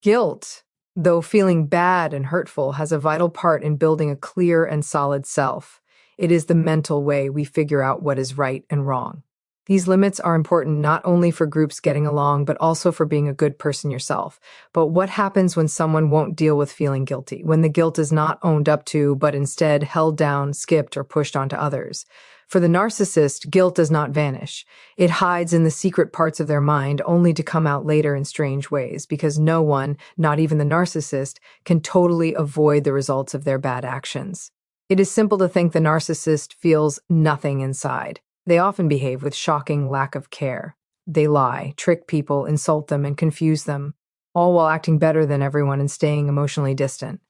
Guilt, though feeling bad and hurtful, has a vital part in building a clear and solid self. It is the mental way we figure out what is right and wrong. These limits are important not only for groups getting along, but also for being a good person yourself. But what happens when someone won't deal with feeling guilty, when the guilt is not owned up to, but instead held down, skipped, or pushed onto others? For the narcissist, guilt does not vanish. It hides in the secret parts of their mind, only to come out later in strange ways, because no one, not even the narcissist, can totally avoid the results of their bad actions. It is simple to think the narcissist feels nothing inside. They often behave with shocking lack of care. They lie, trick people, insult them, and confuse them, all while acting better than everyone and staying emotionally distant.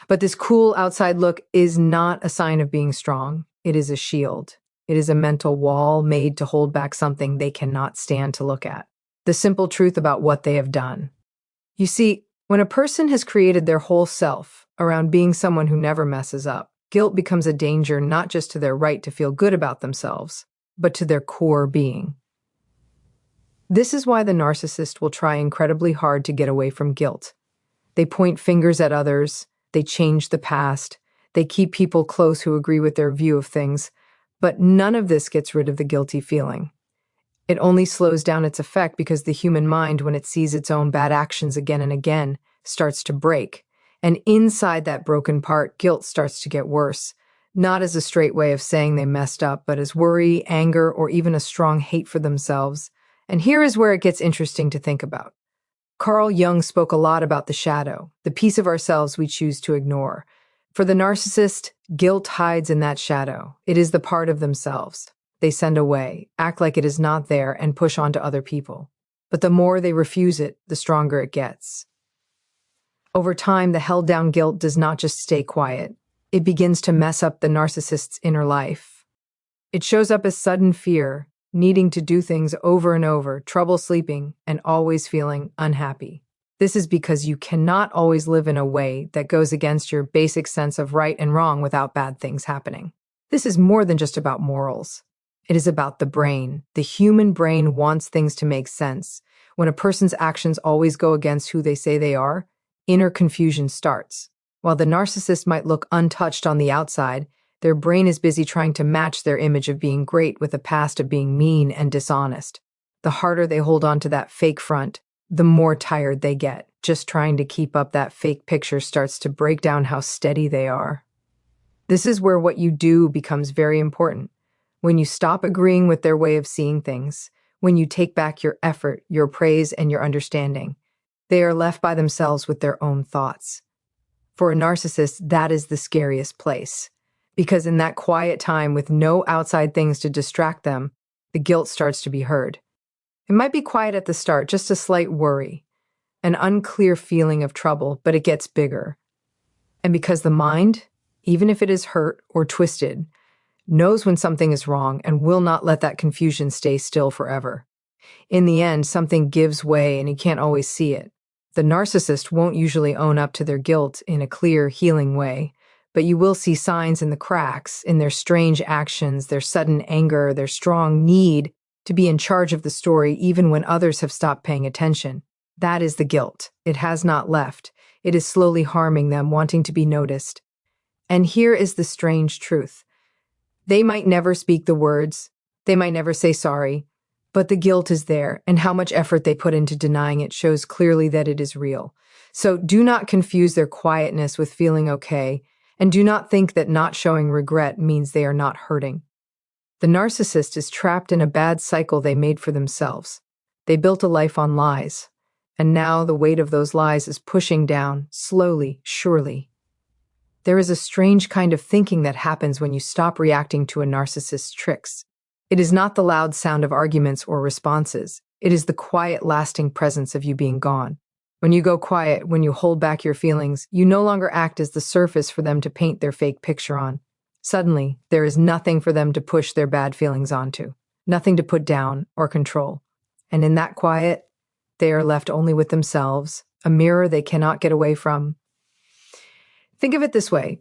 But this cool outside look is not a sign of being strong. It is a shield. It is a mental wall made to hold back something they cannot stand to look at. The simple truth about what they have done. You see, when a person has created their whole self around being someone who never messes up, guilt becomes a danger not just to their right to feel good about themselves, but to their core being. This is why the narcissist will try incredibly hard to get away from guilt. They point fingers at others, they change the past, they keep people close who agree with their view of things, but none of this gets rid of the guilty feeling. It only slows down its effect because the human mind, when it sees its own bad actions again and again, starts to break. And inside that broken part, guilt starts to get worse, not as a straight way of saying they messed up, but as worry, anger, or even a strong hate for themselves. And here is where it gets interesting to think about. Carl Jung spoke a lot about the shadow, the piece of ourselves we choose to ignore. For the narcissist, guilt hides in that shadow. It is the part of themselves they send away, act like it is not there, and push onto other people. But the more they refuse it, the stronger it gets. Over time, the held-down guilt does not just stay quiet. It begins to mess up the narcissist's inner life. It shows up as sudden fear, needing to do things over and over, trouble sleeping, and always feeling unhappy. This is because you cannot always live in a way that goes against your basic sense of right and wrong without bad things happening. This is more than just about morals. It is about the brain. The human brain wants things to make sense. When a person's actions always go against who they say they are, inner confusion starts. While the narcissist might look untouched on the outside, their brain is busy trying to match their image of being great with a past of being mean and dishonest. The harder they hold on to that fake front, the more tired they get. Just trying to keep up that fake picture starts to break down how steady they are. This is where what you do becomes very important. When you stop agreeing with their way of seeing things, when you take back your effort, your praise, and your understanding, they are left by themselves with their own thoughts. For a narcissist, that is the scariest place. Because in that quiet time with no outside things to distract them, the guilt starts to be heard. It might be quiet at the start, just a slight worry, an unclear feeling of trouble, but it gets bigger. And because the mind, even if it is hurt or twisted, knows when something is wrong and will not let that confusion stay still forever. In the end, something gives way and you can't always see it. The narcissist won't usually own up to their guilt in a clear, healing way, but you will see signs in the cracks, in their strange actions, their sudden anger, their strong need to be in charge of the story even when others have stopped paying attention. That is the guilt. It has not left. It is slowly harming them, wanting to be noticed. And here is the strange truth. They might never speak the words. They might never say sorry. But the guilt is there, and how much effort they put into denying it shows clearly that it is real. So do not confuse their quietness with feeling okay, and do not think that not showing regret means they are not hurting. The narcissist is trapped in a bad cycle they made for themselves. They built a life on lies, and now the weight of those lies is pushing down, slowly, surely. There is a strange kind of thinking that happens when you stop reacting to a narcissist's tricks. It is not the loud sound of arguments or responses. It is the quiet, lasting presence of you being gone. When you go quiet, when you hold back your feelings, you no longer act as the surface for them to paint their fake picture on. Suddenly, there is nothing for them to push their bad feelings onto, nothing to put down or control. And in that quiet, they are left only with themselves, a mirror they cannot get away from. Think of it this way.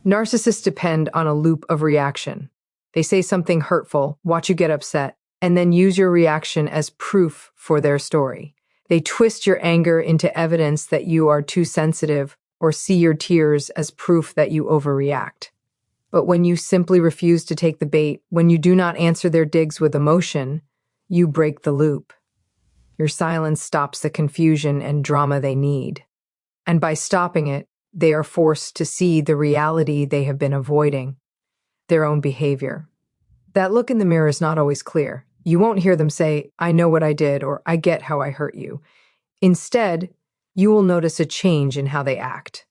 Narcissists depend on a loop of reaction. They say something hurtful, watch you get upset, and then use your reaction as proof for their story. They twist your anger into evidence that you are too sensitive or see your tears as proof that you overreact. But when you simply refuse to take the bait, when you do not answer their digs with emotion, you break the loop. Your silence stops the confusion and drama they need. And by stopping it, they are forced to see the reality they have been avoiding, their own behavior. That look in the mirror is not always clear. You won't hear them say, "I know what I did," or "I get how I hurt you." Instead, you will notice a change in how they act.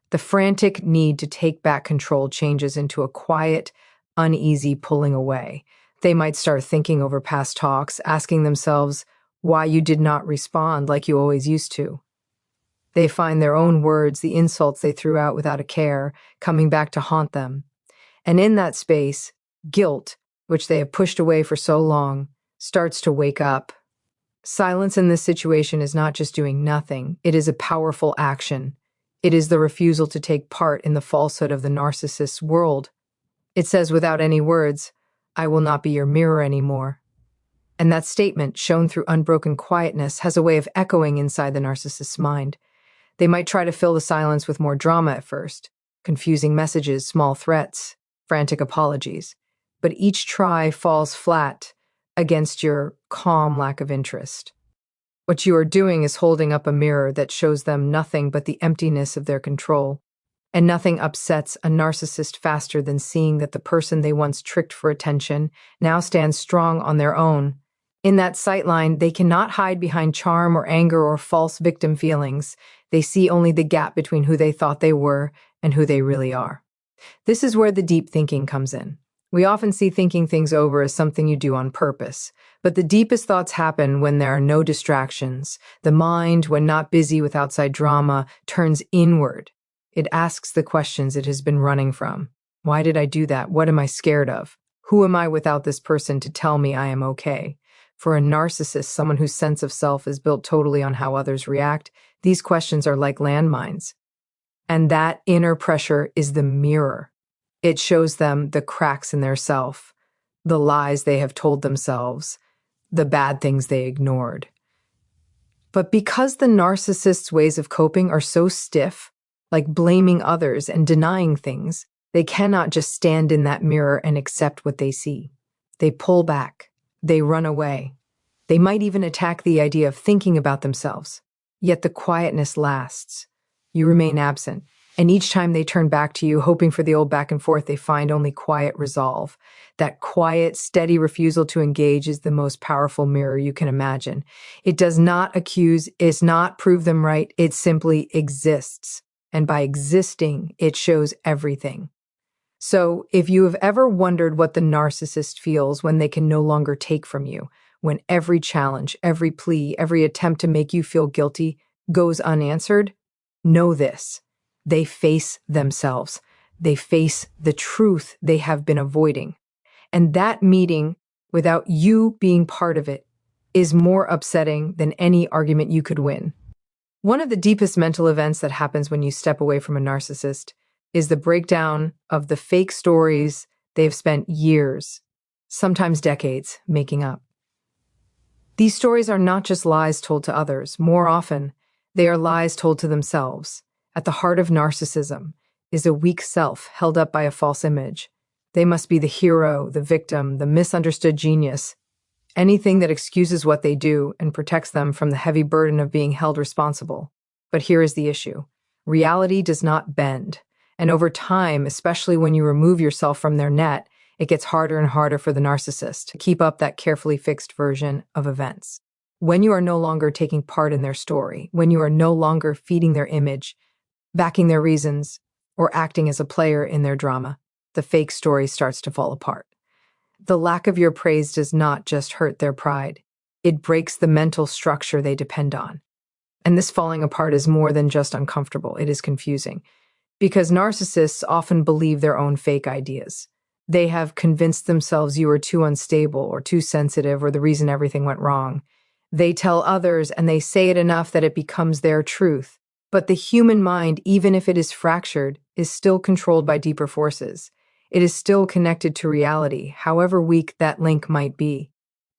The frantic need to take back control changes into a quiet, uneasy pulling away. They might start thinking over past talks, asking themselves why you did not respond like you always used to. They find their own words, the insults they threw out without a care, coming back to haunt them. And in that space, guilt, which they have pushed away for so long, starts to wake up. Silence in this situation is not just doing nothing, it is a powerful action. It is the refusal to take part in the falsehood of the narcissist's world. It says without any words, "I will not be your mirror anymore." And that statement, shown through unbroken quietness, has a way of echoing inside the narcissist's mind. They might try to fill the silence with more drama at first, confusing messages, small threats, frantic apologies. But each try falls flat against your calm lack of interest. What you are doing is holding up a mirror that shows them nothing but the emptiness of their control. And nothing upsets a narcissist faster than seeing that the person they once tricked for attention now stands strong on their own. In that sightline, they cannot hide behind charm or anger or false victim feelings. They see only the gap between who they thought they were and who they really are. This is where the deep thinking comes in. We often see thinking things over as something you do on purpose, but the deepest thoughts happen when there are no distractions. The mind, when not busy with outside drama, turns inward. It asks the questions it has been running from. Why did I do that? What am I scared of? Who am I without this person to tell me I am okay? For a narcissist, someone whose sense of self is built totally on how others react, these questions are like landmines. And that inner pressure is the mirror. It shows them the cracks in their self, the lies they have told themselves, the bad things they ignored. But because the narcissist's ways of coping are so stiff, like blaming others and denying things, they cannot just stand in that mirror and accept what they see. They pull back. They run away. They might even attack the idea of thinking about themselves. Yet the quietness lasts. You remain absent. And each time they turn back to you, hoping for the old back and forth, they find only quiet resolve. That quiet, steady refusal to engage is the most powerful mirror you can imagine. It does not accuse, it does not prove them right, it simply exists. And by existing, it shows everything. So if you have ever wondered what the narcissist feels when they can no longer take from you, when every challenge, every plea, every attempt to make you feel guilty goes unanswered, know this. They face themselves. They face the truth they have been avoiding. And that meeting, without you being part of it, is more upsetting than any argument you could win. One of the deepest mental events that happens when you step away from a narcissist is the breakdown of the fake stories they have spent years, sometimes decades, making up. These stories are not just lies told to others. More often, they are lies told to themselves. At the heart of narcissism is a weak self held up by a false image. They must be the hero, the victim, the misunderstood genius, anything that excuses what they do and protects them from the heavy burden of being held responsible. But here is the issue. Reality does not bend. And over time, especially when you remove yourself from their net, it gets harder and harder for the narcissist to keep up that carefully fixed version of events. When you are no longer taking part in their story, when you are no longer feeding their image, backing their reasons, or acting as a player in their drama, the fake story starts to fall apart. The lack of your praise does not just hurt their pride. It breaks the mental structure they depend on. And this falling apart is more than just uncomfortable. It is confusing. Because narcissists often believe their own fake ideas. They have convinced themselves you are too unstable or too sensitive or the reason everything went wrong. They tell others and they say it enough that it becomes their truth. But the human mind, even if it is fractured, is still controlled by deeper forces. It is still connected to reality, however weak that link might be.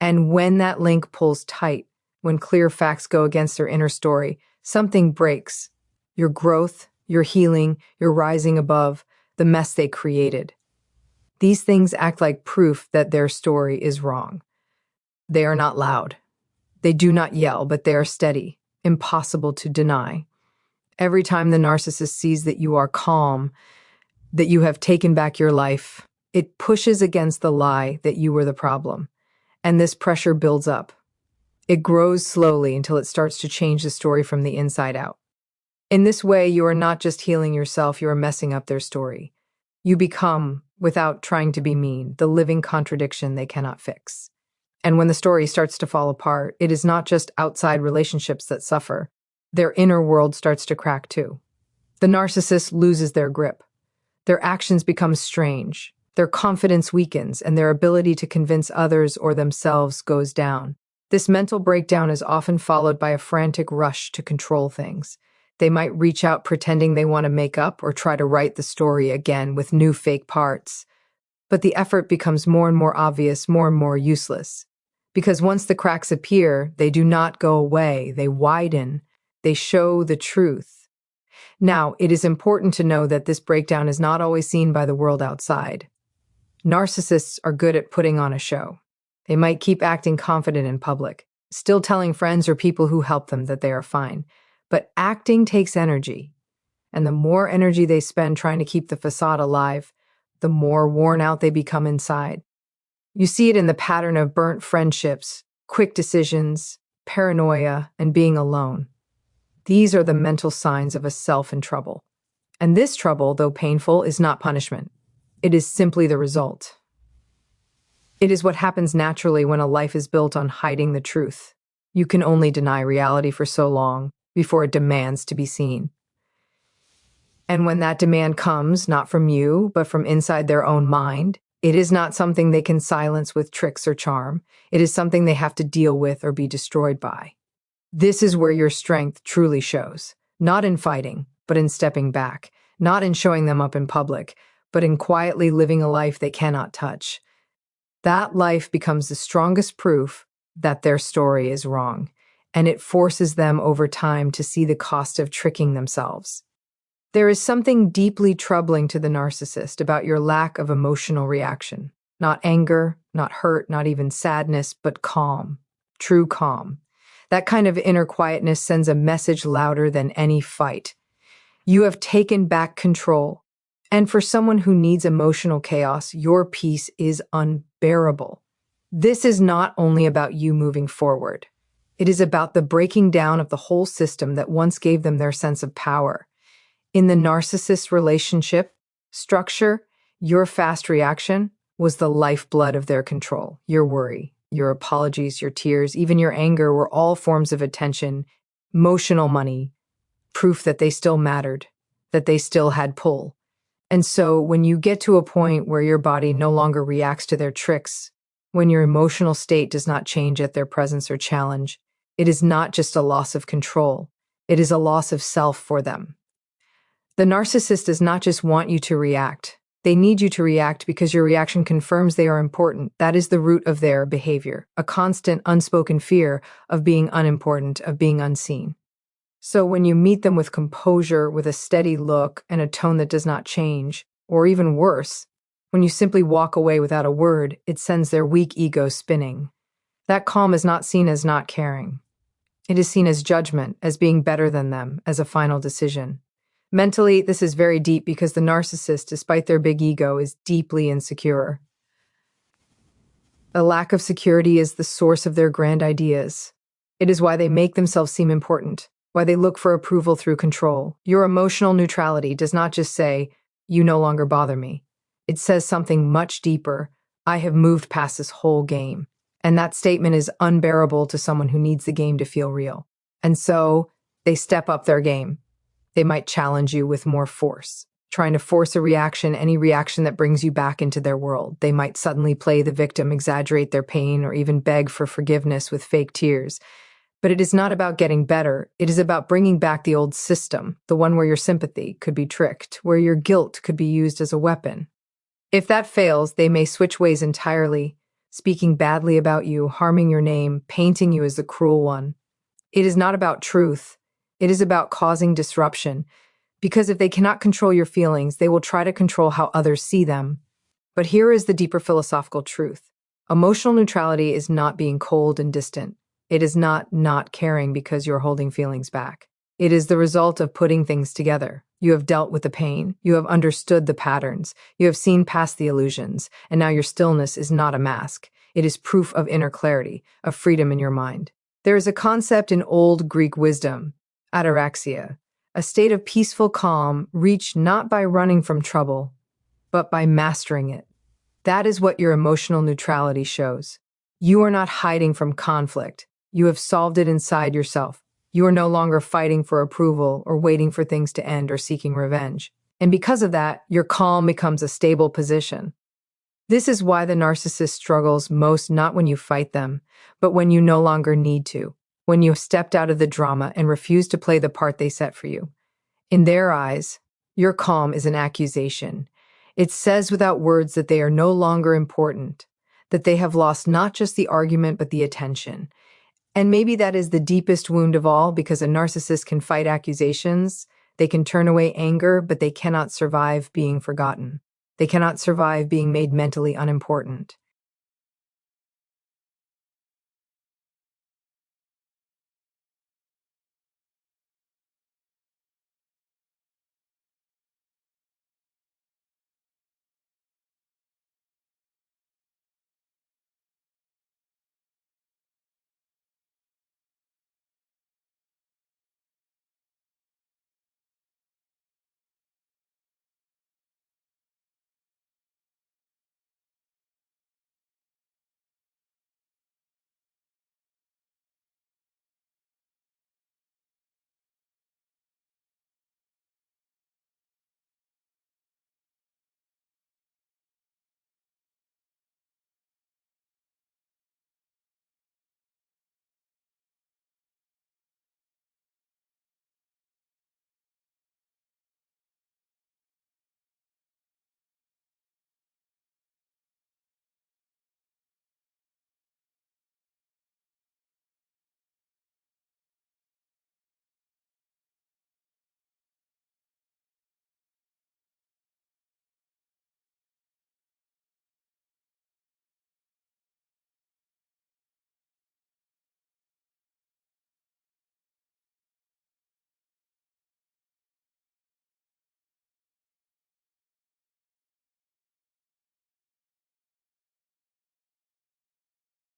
And when that link pulls tight, when clear facts go against their inner story, something breaks. Your growth, your healing, your rising above the mess they created. These things act like proof that their story is wrong. They are not loud. They do not yell, but they are steady, impossible to deny. Every time the narcissist sees that you are calm, that you have taken back your life, it pushes against the lie that you were the problem. And this pressure builds up. It grows slowly until it starts to change the story from the inside out. In this way, you are not just healing yourself, you are messing up their story. You become, without trying to be mean, the living contradiction they cannot fix. And when the story starts to fall apart, it is not just outside relationships that suffer. Their inner world starts to crack too. The narcissist loses their grip. Their actions become strange. Their confidence weakens, and their ability to convince others or themselves goes down. This mental breakdown is often followed by a frantic rush to control things. They might reach out pretending they want to make up or try to write the story again with new fake parts. But the effort becomes more and more obvious, more and more useless. Because once the cracks appear, they do not go away, they widen, they show the truth. Now, it is important to know that this breakdown is not always seen by the world outside. Narcissists are good at putting on a show. They might keep acting confident in public, still telling friends or people who help them that they are fine. But acting takes energy. And the more energy they spend trying to keep the facade alive, the more worn out they become inside. You see it in the pattern of burnt friendships, quick decisions, paranoia, and being alone. These are the mental signs of a self in trouble. And this trouble, though painful, is not punishment. It is simply the result. It is what happens naturally when a life is built on hiding the truth. You can only deny reality for so long before it demands to be seen. And when that demand comes, not from you, but from inside their own mind, it is not something they can silence with tricks or charm. It is something they have to deal with or be destroyed by. This is where your strength truly shows, not in fighting, but in stepping back, not in showing them up in public, but in quietly living a life they cannot touch. That life becomes the strongest proof that their story is wrong, and it forces them over time to see the cost of tricking themselves. There is something deeply troubling to the narcissist about your lack of emotional reaction. Not anger, not hurt, not even sadness, but calm. True calm. That kind of inner quietness sends a message louder than any fight. You have taken back control. And for someone who needs emotional chaos, your peace is unbearable. This is not only about you moving forward. It is about the breaking down of the whole system that once gave them their sense of power. In the narcissist relationship structure, your fast reaction was the lifeblood of their control. Your worry, your apologies, your tears, even your anger were all forms of attention, emotional money, proof that they still mattered, that they still had pull. And so when you get to a point where your body no longer reacts to their tricks, when your emotional state does not change at their presence or challenge, it is not just a loss of control. It is a loss of self for them. The narcissist does not just want you to react. They need you to react because your reaction confirms they are important. That is the root of their behavior, a constant, unspoken fear of being unimportant, of being unseen. So when you meet them with composure, with a steady look and a tone that does not change, or even worse, when you simply walk away without a word, it sends their weak ego spinning. That calm is not seen as not caring. It is seen as judgment, as being better than them, as a final decision. Mentally, this is very deep because the narcissist, despite their big ego, is deeply insecure. A lack of security is the source of their grand ideas. It is why they make themselves seem important, why they look for approval through control. Your emotional neutrality does not just say, "You no longer bother me." It says something much deeper. "I have moved past this whole game." And that statement is unbearable to someone who needs the game to feel real. And so they step up their game. They might challenge you with more force, trying to force a reaction, any reaction that brings you back into their world. They might suddenly play the victim, exaggerate their pain, or even beg for forgiveness with fake tears. But it is not about getting better. It is about bringing back the old system, the one where your sympathy could be tricked, where your guilt could be used as a weapon. If that fails, they may switch ways entirely, speaking badly about you, harming your name, painting you as the cruel one. It is not about truth. It is about causing disruption. Because if they cannot control your feelings, they will try to control how others see them. But here is the deeper philosophical truth. Emotional neutrality is not being cold and distant. It is not caring because you're holding feelings back. It is the result of putting things together. You have dealt with the pain. You have understood the patterns. You have seen past the illusions. And now your stillness is not a mask. It is proof of inner clarity, of freedom in your mind. There is a concept in old Greek wisdom, ataraxia, a state of peaceful calm reached not by running from trouble, but by mastering it. That is what your emotional neutrality shows. You are not hiding from conflict. You have solved it inside yourself. You are no longer fighting for approval or waiting for things to end or seeking revenge. And because of that, your calm becomes a stable position. This is why the narcissist struggles most not when you fight them, but when you no longer need to, when you have stepped out of the drama and refuse to play the part they set for you. In their eyes, your calm is an accusation. It says without words that they are no longer important, that they have lost not just the argument but the attention. And maybe that is the deepest wound of all, because a narcissist can fight accusations, they can turn away anger, but they cannot survive being forgotten. They cannot survive being made mentally unimportant.